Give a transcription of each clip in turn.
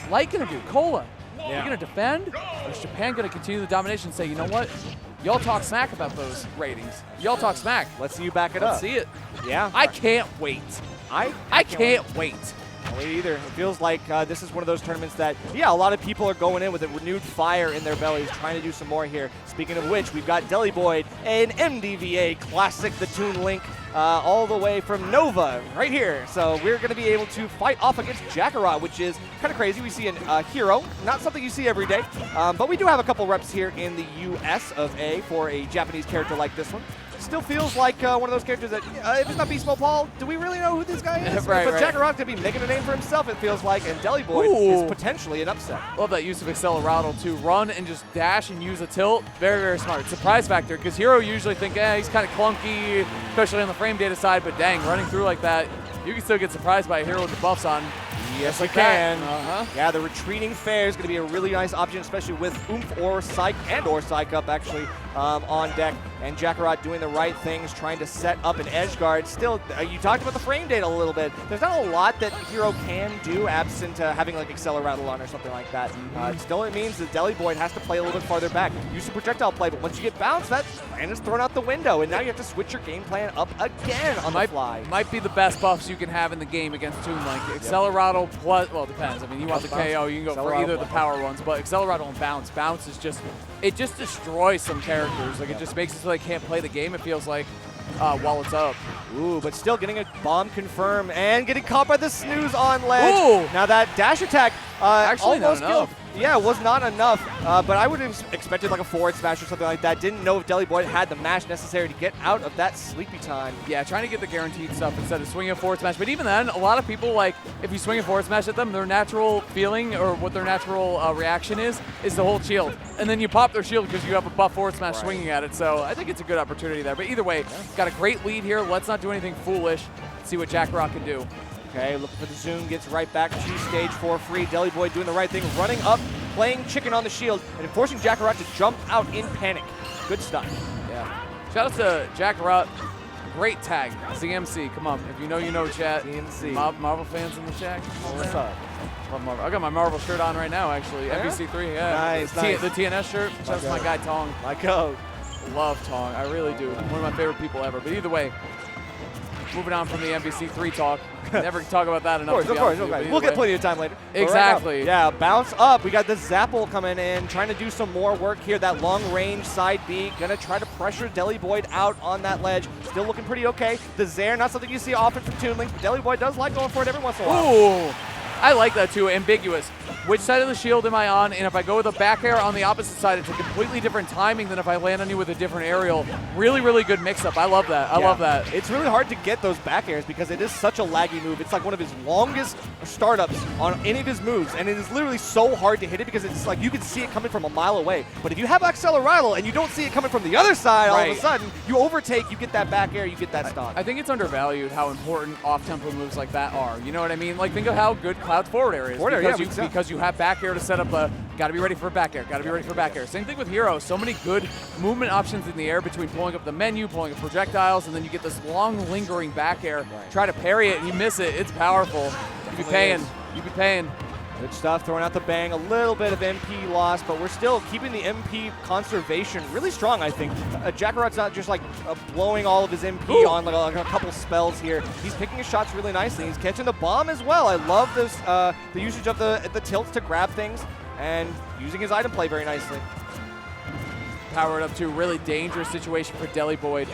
Light gonna do? Cola, Yeah. you gonna defend? Or is Japan gonna continue the domination and say, you know what? Y'all talk smack about those ratings. Y'all talk smack. Let's see you back it Let's up. see it. Yeah. I can't wait. I can't wait. Wait either. It feels like this is one of those tournaments that, yeah, a lot of people are going in with a renewed fire in their bellies, trying to do some more here. Speaking of which, we've got Deliboid, an MDVA classic, the Toon Link, all the way from Nova right here. So we're going to be able to fight off against Jakarot, which is kind of crazy. We see a hero, not something you see every day, but we do have a couple reps here in the US of A for a Japanese character like this one. Still feels like one of those characters that, if it's not Beast Mode Paul, do we really know who this guy is? Right, but right. Jakarot's going to be making a name for himself, it feels like, and Deliboid is potentially an upset. Love that use of Accelerado to run and just dash and use a tilt. Very, very smart. Surprise factor, because Hero usually think, he's kind of clunky, especially on the frame data side, but dang, running through like that, you can still get surprised by a Hero with the buffs on. Yes, like we can. that. Yeah, the retreating fair is going to be a really nice option, especially with Oomph or Psych or Psych up actually on deck. And Jakarot doing the right things, trying to set up an edge guard. Still, you talked about the frame data a little bit. There's not a lot that Hero can do absent having like Accelerado on or something like that. Still, it means that Deliboid has to play a little bit farther back. Use some projectile play, but once you get bounced, that plan is thrown out the window. And now you have to switch your game plan up again on the fly. Might be the best buffs you can have in the game against Toon Link. Accelerado plus, well, it depends. I mean, you want the KO, you can go for either of the power ones, but Accelerado and Bounce. Bounce is just, it just destroys some characters. Like, it just makes it so they can't play the game, it feels like, while it's up. Ooh, but still getting a bomb confirm and getting caught by the snooze on ledge. Ooh. Now that dash attack Actually, almost not killed. enough. Yeah, it was not enough, but I would have expected like a forward smash or something like that. Didn't know if Deliboid had the mash necessary to get out of that sleepy time. Yeah, trying to get the guaranteed stuff instead of swinging a forward smash. But even then, a lot of people, like, if you swing a forward smash at them, their natural feeling or what their natural reaction is to hold shield. And then you pop their shield because you have a buff forward smash swinging at it. So I think it's a good opportunity there. But either way, got a great lead here. Let's not do anything foolish. Let's see what Jakarot can do. Okay, looking for the zoom, gets right back to stage 4 free. Deliboid doing the right thing, running up, playing chicken on the shield, and forcing Jakarot to jump out in panic. Good stuff. Yeah. Shout out to Jakarot. Great tag. ZMC, come on. If you know, you know, chat. ZMC. Marvel fans in the chat. What's up? Love Marvel. I got my Marvel shirt on right now, actually. Yeah? MBC3, yeah. Nice, nice. The TNS shirt. Shout out to my guy, Tong. My code. Love Tong. I really do. One of my favorite people ever. But either way, moving on from the MBC3 talk. Never talk about that enough. Of course. We'll get plenty of time later. Exactly. Right yeah, bounce up. We got the Zapple coming in, trying to do some more work here. That long range side B, gonna try to pressure Deliboid out on that ledge. Still looking pretty okay. The Zaire, not something you see often from Toon Link, but Deliboid does like going for it every once in a while. Ooh. I like that too, ambiguous. Which side of the shield am I on? And if I go with a back air on the opposite side, it's a completely different timing than if I land on you with a different aerial. Really, really good mix-up. I love that. I love that. It's really hard to get those back airs because it is such a laggy move. It's like one of his longest startups on any of his moves, and it is literally so hard to hit it because it's like you can see it coming from a mile away. But if you have Accelerado and you don't see it coming from the other side, all of a sudden, you overtake, you get that back air, you get that stock. I think it's undervalued how important off-tempo moves like that are. You know what I mean? Like, think of how good Cloud's forward air is. Because you have back air to set up a, gotta be ready for back air, gotta be ready for back air. Same thing with Hero. So many good movement options in the air between pulling up the menu, pulling up projectiles, and then you get this long, lingering back air. Try to parry it and you miss it. It's powerful. You'd be paying. You'd be paying. Good stuff, throwing out the bang, a little bit of MP loss, but we're still keeping the MP conservation really strong, I think. Jakarot's not just like blowing all of his MP on like a couple spells here. He's picking his shots really nicely. He's catching the bomb as well. I love this, the usage of the tilts to grab things and using his item play very nicely. Powered up to a really dangerous situation for Deliboid.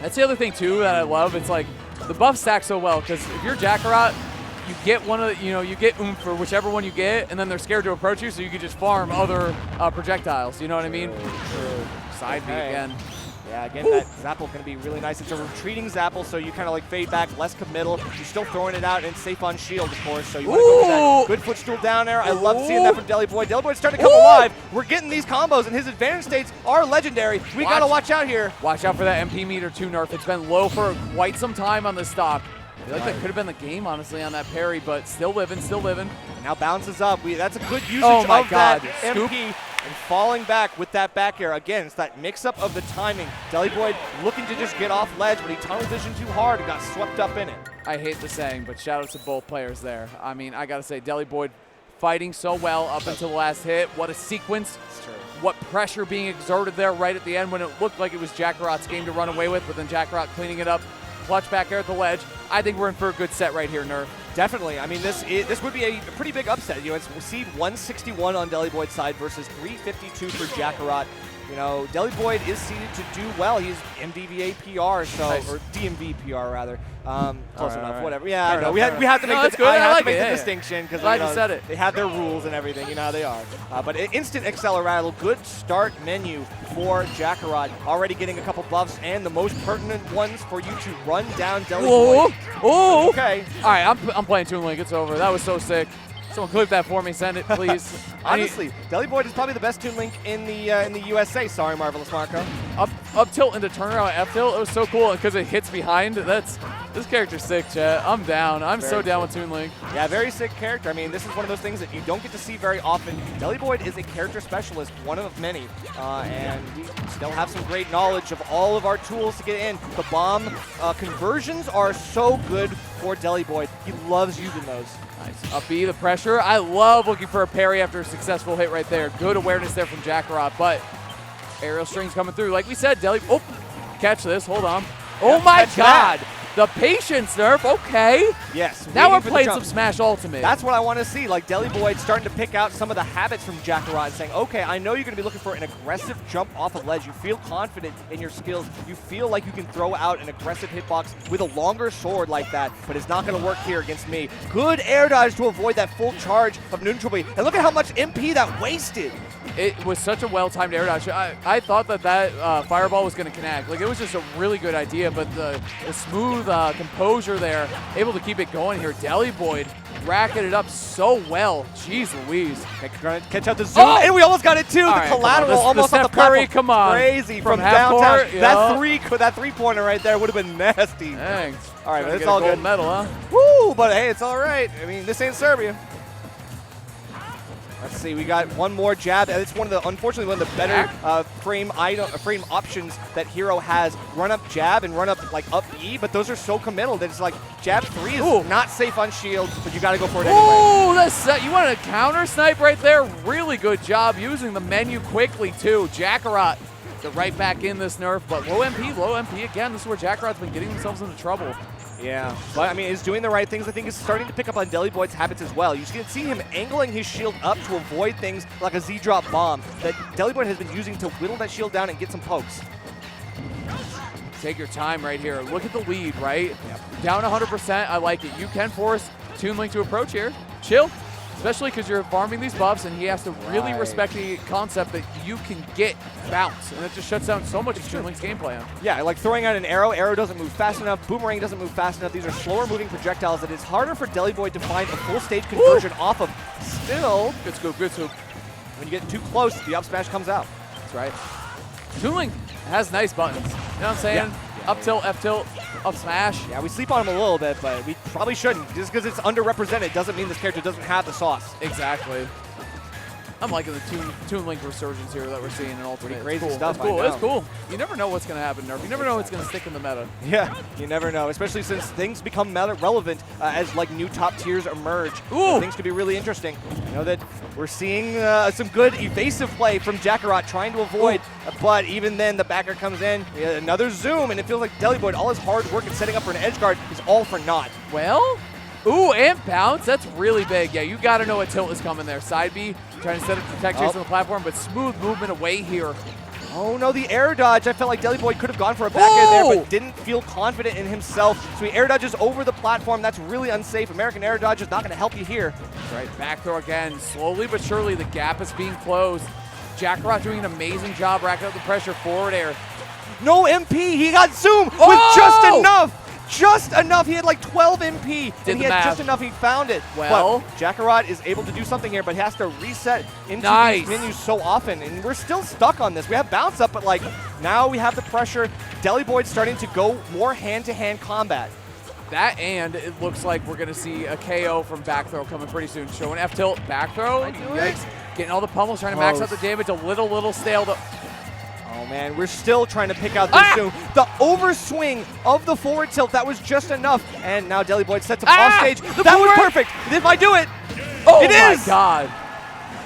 That's the other thing too that I love. It's like the buff stack so well because if you're Jakarot, you get one of the, you get Oomph for whichever one you get, and then they're scared to approach you, so you can just farm other projectiles. You know what I mean? True. Side B again. Yeah, again, that Zapple going to be really nice. It's a retreating Zapple, so you kind of like fade back, less committal. You're still throwing it out and safe on shield, of course, so you want to go with that good footstool down there. I love seeing that from Deliboid. Deliboid's starting to come alive. We're getting these combos, and his advantage states are legendary. We got to watch out here. Watch out for that MP meter too, Nerf. It's been low for quite some time on this stock. I feel like that could have been the game, honestly, on that parry, but still living, still living. Now bounces up. That's a good usage of that Scoop. MP. And falling back with that back air. Again, it's that mix-up of the timing. Deliboid looking to just get off ledge, but he tunnel visioned too hard and got swept up in it. I hate the saying, but shout out to both players there. I mean, I got to say, Deliboid fighting so well up until the last hit. What a sequence. What pressure being exerted there right at the end when it looked like it was Jakarot's game to run away with, but then Jakarot cleaning it up. Clutch back air at the ledge. I think we're in for a good set right here, Nerf. Definitely. I mean, this would be a pretty big upset. You know, it's seed 161 on Deliboid's side versus 352 for Jakarot. You know, Deliboid is seeded to do well. He's MDVA PR, so nice. Or DMV PR rather. Close enough. Right. Whatever. Yeah, I know. We Fair have to make the distinction because Glad you said it. They have their rules and everything. You know how they are. But instant Excel rattle. Good start menu for Jakarot. Already getting a couple buffs and the most pertinent ones for you to run down Deliboid. Whoa! Okay. All right, I'm playing Toon Link. It's over. That was so sick. Someone clip that for me. Send it, please. Honestly, Deliboid is probably the best Toon Link in the USA. Sorry, Marvelous Marco. Up tilt into turnaround F tilt. It was so cool because it hits behind. This character's sick, chat. I'm down. I'm so down with Toon Link. Yeah, very sick character. I mean, this is one of those things that you don't get to see very often. Deliboid is a character specialist, one of many, and we still have some great knowledge of all of our tools to get in. The bomb conversions are so good for Deliboid. He loves using those. Nice. Up B, the pressure. I love looking for a parry after a successful hit right there. Good awareness there from Jakarot, but aerial strings coming through. Like we said, oh, catch this. Hold on. Oh my God. The patience, Nerf. Okay. Yes. Now we're playing some Smash Ultimate. That's what I want to see. Like Deliboid starting to pick out some of the habits from Jakarot and saying, okay, I know you're going to be looking for an aggressive jump off a ledge. You feel confident in your skills. You feel like you can throw out an aggressive hitbox with a longer sword like that, but it's not going to work here against me. Good air dodge to avoid that full charge of neutral B. And look at how much MP that wasted. It was such a well-timed air dodge. I thought that fireball was going to connect. Like, it was just a really good idea, but the smooth composure there, able to keep it going here. Deliboid racking it up so well. Jeez Louise. Catch out the zoom, and we almost got it too. All the right, collateral almost the on the Curry, platform. come on. Crazy from downtown. Court, that three-pointer right there would have been nasty. Dang. All right, but it's get all a gold good. medal, huh? Woo, but hey, it's all right. I mean, this ain't Serbia. Let's see, we got one more jab. It's unfortunately one of the better frame options that Hero has. Run up jab and run up like up E, but those are so committal that it's like jab 3 is not safe on shield, but you got to go for it anyway. Oh, you want a counter snipe right there? Really good job using the menu quickly too. Jakarot right back in this Nerf, but low MP again. This is where Jakarot's been getting themselves into trouble. Yeah, but I mean, he's doing the right things. I think he's starting to pick up on Deliboid's habits as well. You can see him angling his shield up to avoid things like a Z-drop bomb that Deliboid has been using to whittle that shield down and get some pokes. Take your time right here. Look at the lead, right? Yep. Down 100%. I like it. You can force Toon Link to approach here. Chill. Especially because you're farming these buffs, and he has to really respect the concept that you can get bounce, and it just shuts down so much of Toon Link's game plan. Yeah, like throwing out an arrow doesn't move fast enough, boomerang doesn't move fast enough. These are slower moving projectiles that it's harder for Deliboid to find a full stage conversion off of. Still, good scoop, good scoop. When you get too close, the up smash comes out. That's right. Toon Link has nice buttons. You know what I'm saying? Yeah. Up tilt, F tilt, up smash. Yeah, we sleep on him a little bit, but we probably shouldn't. Just because it's underrepresented doesn't mean this character doesn't have the sauce. Exactly. I'm liking the Toon Link resurgence here that we're seeing in Ultimate. Pretty crazy cool. stuff. It's cool. It's cool. You never know what's going to happen, Nerf. You never know what's going to stick in the meta. Yeah, you never know, especially since things become meta relevant as like new top tiers emerge. Things could be really interesting. You know that we're seeing some good evasive play from Jakarot trying to avoid, but even then the backer comes in, another zoom, and it feels like Deliboid, all his hard work in setting up for an edge guard is all for naught. Well, and bounce. That's really big. Yeah, you got to know what tilt is coming there. Side B, trying to set up protect chase on the platform, but smooth movement away here. Oh no, the air dodge. I felt like Deliboid could have gone for a back end there, but didn't feel confident in himself. So he air dodges over the platform. That's really unsafe. American air dodge is not going to help you here. That's right. Back throw again. Slowly but surely, the gap is being closed. Jakarot doing an amazing job racking up the pressure. Forward air. No MP. He got zoom with just enough. Just enough. He had like 12 MP, and he had just enough. He found it. Well, but Jakarot is able to do something here, but he has to reset into these menus so often, and we're still stuck on this. We have bounce up, but like now we have the pressure. Deliboid starting to go more hand-to-hand combat. That, and it looks like we're going to see a KO from back throw coming pretty soon. Showing F tilt, back throw. Yikes. Getting all the pummels, trying to max out the damage. A little stale. Oh man, we're still trying to pick out this Toon. The overswing of the forward tilt, that was just enough. And now Deliboid sets him off stage. That was perfect. If I do it, it is. Oh my God.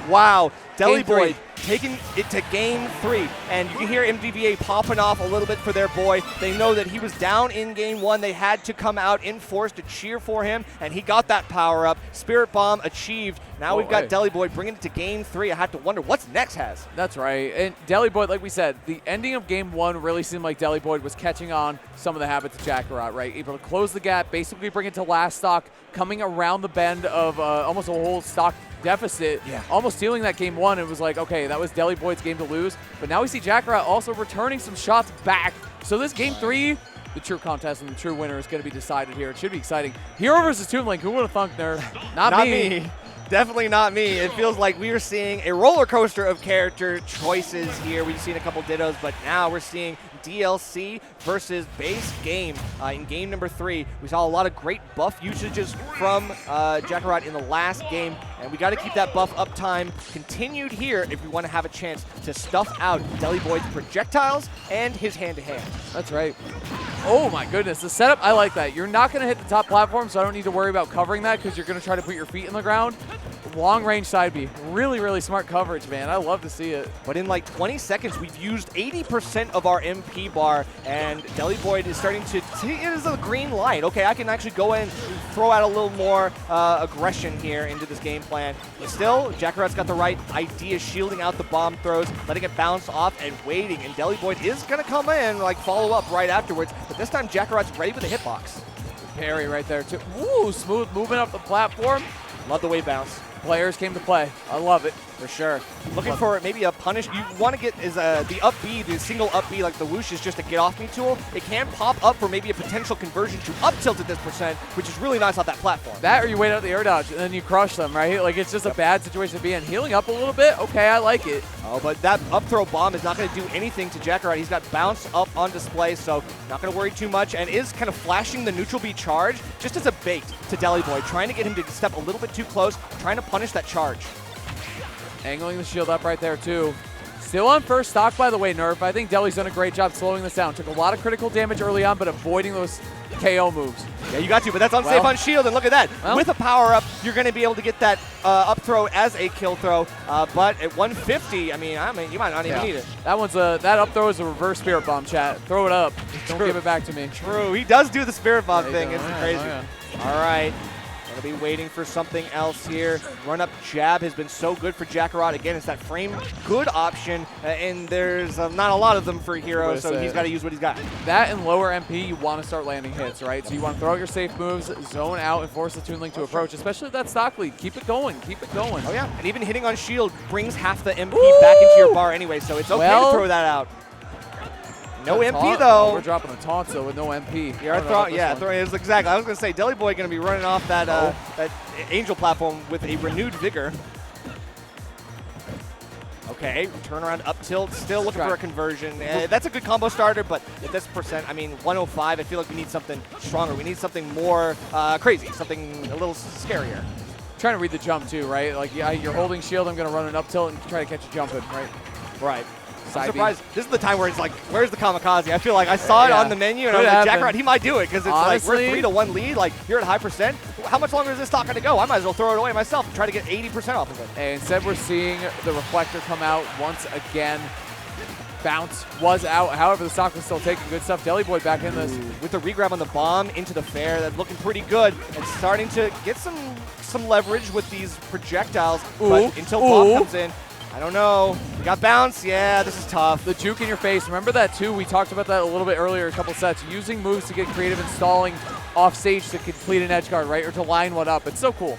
Wow, Deliboid taking it to game 3. And you can hear MDVA popping off a little bit for their boy. They know that he was down in game 1. They had to come out in force to cheer for him, and he got that power up. Spirit Bomb achieved. Now we've got Deliboid bringing it to game 3. I have to wonder what's next, Has. That's right. And Deliboid, like we said, the ending of game 1 really seemed like Deliboid was catching on some of the habits of Jakarot, right? Able to close the gap, basically bring it to last stock, coming around the bend of almost a whole stock deficit, almost stealing that game 1. It was like, okay, that was Deliboid's game to lose. But now we see Jakarot also returning some shots back. So this game 3, the true contest and the true winner is going to be decided here. It should be exciting. Hero versus Toon Link. Who would have thunk there? Not me. Definitely not me. It feels like we are seeing a roller coaster of character choices here. We've seen a couple dittos, but now we're seeing DLC versus base game in game number 3. We saw a lot of great buff usages from Jakarot in the last game, and we got to keep that buff uptime continued here if we want to have a chance to stuff out Deliboid's projectiles and his hand-to-hand. That's right. Oh my goodness, the setup, I like that. You're not going to hit the top platform, so I don't need to worry about covering that because you're going to try to put your feet in the ground. Long range side B. Really, really smart coverage, man. I love to see it. But in like 20 seconds, we've used 80% of our MP bar, and Deliboid is starting to see it as a green light. Okay, I can actually go in and throw out a little more aggression here into this game plan. But still, Jakarot's got the right idea, shielding out the bomb throws, letting it bounce off and waiting. And Deliboid is going to come in, like follow up right afterwards. But this time, Jakarot's ready with a hitbox. Parry right there, too. Ooh, smooth movement up the platform. Love the wave bounce. Players came to play. I love it. For sure. Looking for maybe a punish. You want to get is the up B, the single up B, like the whoosh is just a get off me tool. It can pop up for maybe a potential conversion to up tilt at this %, which is really nice off that platform. That or you wait out the air dodge and then you crush them, right? Like it's just a bad situation to be in. Healing up a little bit, okay, I like it. Oh, but that up throw bomb is not going to do anything to Jakarot. He's got bounce up on display, so not going to worry too much, and is kind of flashing the neutral B charge just as a bait to Deliboid, trying to get him to step a little bit too close, trying to punish that charge. Angling the shield up right there, too. Still on first stock, by the way, Nerf. I think Deli's done a great job slowing this down. Took a lot of critical damage early on, but avoiding those KO moves. Yeah, you got to, but that's unsafe on shield, and look at that. With a power-up, you're going to be able to get that up throw as a kill throw, but at 150, I mean, you might not even need it. That up throw is a reverse Spirit Bomb, chat. Throw it up. Don't give it back to me. True. He does do the Spirit Bomb thing. It's crazy. All right. Gonna be waiting for something else here. Run up jab has been so good for Jakarot. Again, it's that frame good option, and there's not a lot of them for Hero, so he's got to use what he's got. That and lower MP, you want to start landing hits, right? So you want to throw out your safe moves, zone out, and force the Toon Link to approach, especially with that stock lead. Keep it going. Keep it going. Oh, yeah. And even hitting on shield brings half the MP back into your bar anyway, so it's okay to throw that out. No MP though. We're dropping a taunt still with no MP. Throwing is exactly. I was gonna say Deliboid going to be running off that that Angel platform with a renewed vigor. Okay, turn around up tilt, still looking for a conversion. That's a good combo starter, but at this %, I mean 105. I feel like we need something stronger. We need something more crazy, something a little scarier. Trying to read the jump too, right? Like you're holding shield. I'm gonna run an up tilt and try to catch a jump in, right? Right. I'm surprised. This is the time where it's like, where's the kamikaze? I feel like I saw it on the menu, and I was like, Jakarot, he might do it, because it's honestly, like, we're 3-1 lead. Like, you're at a high %. How much longer is this stock going to go? I might as well throw it away myself and try to get 80% off of it. And instead, we're seeing the reflector come out once again. Bounce was out. However, the stock was still taking good stuff. Deliboid back in this. With the regrab on the bomb into the fair, that's looking pretty good. And starting to get some leverage with these projectiles. But until bomb comes in, I don't know. We got bounce. Yeah, this is tough. The juke in your face. Remember that, too? We talked about that a little bit earlier, a couple sets. Using moves to get creative and stalling off stage to complete an edge guard, right? Or to line one up. It's so cool.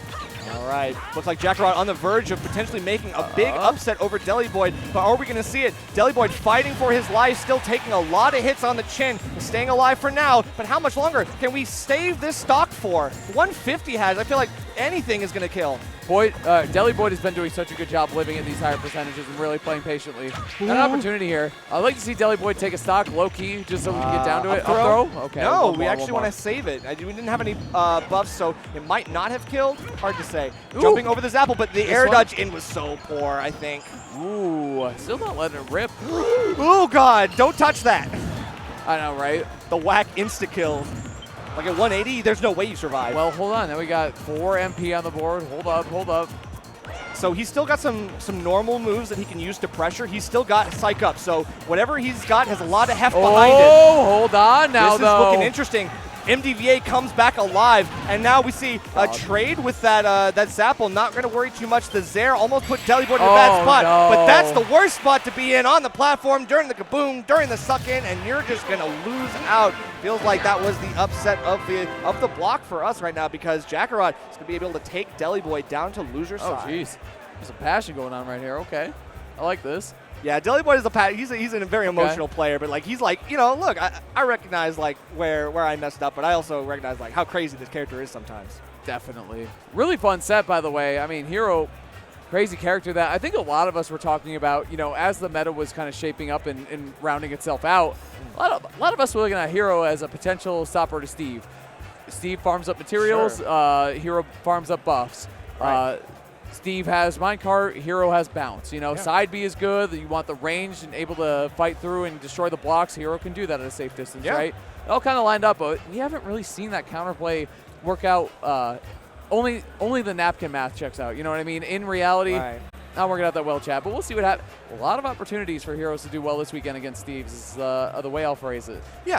All right. Looks like Jakarot on the verge of potentially making a big upset over Deliboid. But are we going to see it? Deliboid fighting for his life, still taking a lot of hits on the chin, staying alive for now. But how much longer can we save this stock for? 150 has. I feel like anything is going to kill. Deliboid has been doing such a good job living at these higher percentages and really playing patiently. Got an opportunity here. I'd like to see Deliboid take a stock low-key just so we can get down to it. Up throw? Okay. No, we actually want to save it. We didn't have any buffs, so it might not have killed. Hard to say. Ooh. Jumping over the Zapple, but the air dodge in was so poor, I think. Ooh, still not letting it rip. Oh, God. Don't touch that. I know, right? The whack insta-kill. Like at 180, there's no way you survive. Well, hold on. Now we got 4 MP on the board. Hold up. So he's still got some normal moves that he can use to pressure. He's still got Psych Up. So whatever he's got has a lot of heft behind it. Oh, hold on now, this is looking interesting. MDVA comes back alive, and now we see a trade with that Zapple. Not going to worry too much. The Zaire almost put Deliboid in a bad spot, but that's the worst spot to be in on the platform during the kaboom, during the suck-in, and you're just going to lose out. Feels like that was the upset of the block for us right now, because Jakarot is going to be able to take Deliboid down to loser side. Oh, jeez. There's some passion going on right here. Okay. I like this. Yeah, Deliboid is he's a very emotional player, but like he's like, you know, look, I recognize like where I messed up, but I also recognize like how crazy this character is sometimes. Definitely. Really fun set, by the way. I mean, Hero, crazy character that I think a lot of us were talking about, you know, as the meta was kind of shaping up and rounding itself out. A lot of us were looking at Hero as a potential stopper to Steve. Steve farms up materials, Hero farms up buffs. Right. Steve has minecart, Hero has bounce. You know, side B is good. You want the range and able to fight through and destroy the blocks. Hero can do that at a safe distance, right? It all kind of lined up, but we haven't really seen that counterplay work out. Only the napkin math checks out. You know what I mean? In reality, not working out that well, Chad. But we'll see what happens. A lot of opportunities for Heroes to do well this weekend against Steve's is the way I'll phrase it. Yeah,